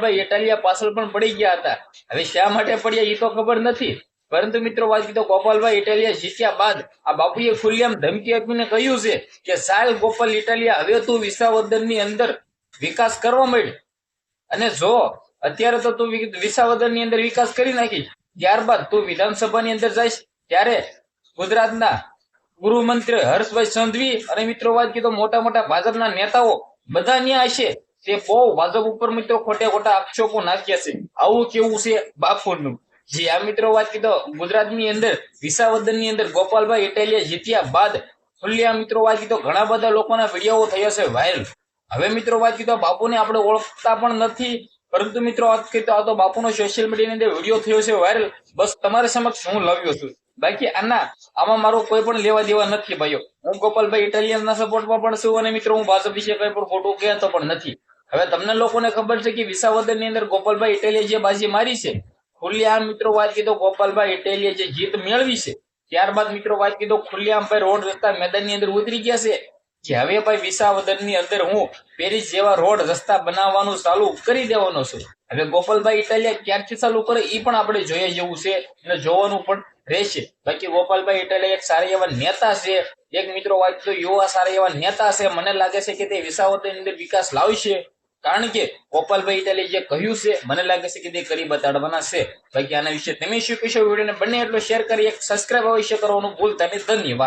ભાઈ ઇટાલિયા પાછળ પણ પડી ગયા હતા. હવે શા માટે પડ્યા એ તો ખબર નથી, પરંતુ મિત્રો વાત કીધો ગોપાલભાઈ ઇટાલિયા જીત્યા બાદ આ બાપુએ ખુલ્લેઆમ ધમકી આપીને કહ્યું છે કે સાલ ગોપાલ ઇટાલિયા, હવે તું વિસાવદરની અંદર વિકાસ કરવા માંડ, અને જો અત્યારે તો તું વિસાવદરની અંદર વિકાસ કરી નાખીશ, ત્યારબાદ તું વિધાનસભાની અંદર જઈશ ત્યારે ગુજરાતના ગૃહમંત્રી હર્ષભાઈ સંઘવી અને મિત્રો વાત કીધો મોટા મોટા ભાજપના નેતાઓ બધા ન્યા હશે, તે બહુ ભાજપ ઉપર મિત્રો ખોટે ખોટા આક્ષેપો નાખ્યા છે. આવું કેવું છે બાપુનું. જી આ મિત્રો વાત કીધો ગુજરાતની અંદર વિસાવદરની અંદર ગોપાલભાઈ ઇટાલિયા જીત્યા બાદ ખુલ્લેઆમ મિત્રો વાત કીધો ઘણા બધા લોકોના વિડીયો થયા છે વાયરલ. હવે મિત્રો વાત કીધો બાપુને આપણે ઓળખતા પણ નથી, પરંતુ મિત્રો વાત કીધો આ તો બાપુનો સોશિયલ મીડિયાની અંદર વિડીયો થયો છે વાયરલ. બસ તમારી સમક્ષ હું લાવ્યો છું. બાકી આમાં મારો કોઈ પણ લેવા દેવા નથી ભાઈઓ. હું ગોપાલભાઈ ઇટાલિયનના સપોર્ટમાં પણ છું અને મિત્રો હું ભાજપ વિશે કઈ પણ ખોટું કહેતો પણ નથી. હવે તમને લોકોને ખબર છે કે વિસાવદરની અંદર ગોપાલભાઈ ઇટાલિયા જે બાજી મારી છે, ખુલ્લેઆમ મિત્રો વાત કીધો ગોપાલભાઈ ઇટાલિયા જે જીત મેળવી છે, ત્યારબાદ મિત્રો વાત કીધો ખુલ્લેઆમ ભાઈ રોડ રસ્તા મેદાનની અંદર ઉતરી ગયા છે કે હવે ભાઈ વિસાવદરની અંદર હું પેરિસ જેવા રોડ રસ્તા બનાવવાનું ચાલુ કરી દેવાનો છું. હવે ગોપાલભાઈ ઇટાલિયા ક્યારથી ચાલુ કરે એ પણ આપણે જોઈએ જેવું છે અને જોવાનું પણ રહેશે. બાકી ગોપાલભાઈ ઇટાલિયા એક સારા એવા નેતા છે, એક મિત્રો વાત તો યુવા સારા એવા નેતા છે. મને લાગે છે કે તે વિસાવદરની અંદર વિકાસ લાવશે, કારણ કે ગોપાલભાઈ ઇટાલિયા જે કહ્યું છે મને લાગે છે કે તે કરી બતાડવાના છે. બાકી આના વિશે તમે શું કહેશો? વિડીયોને બંને એટલો શેર કરી એક સબસ્ક્રાઇબ અવશ્ય કરવાનું ભૂલતા નહીં. ધન્યવાદ.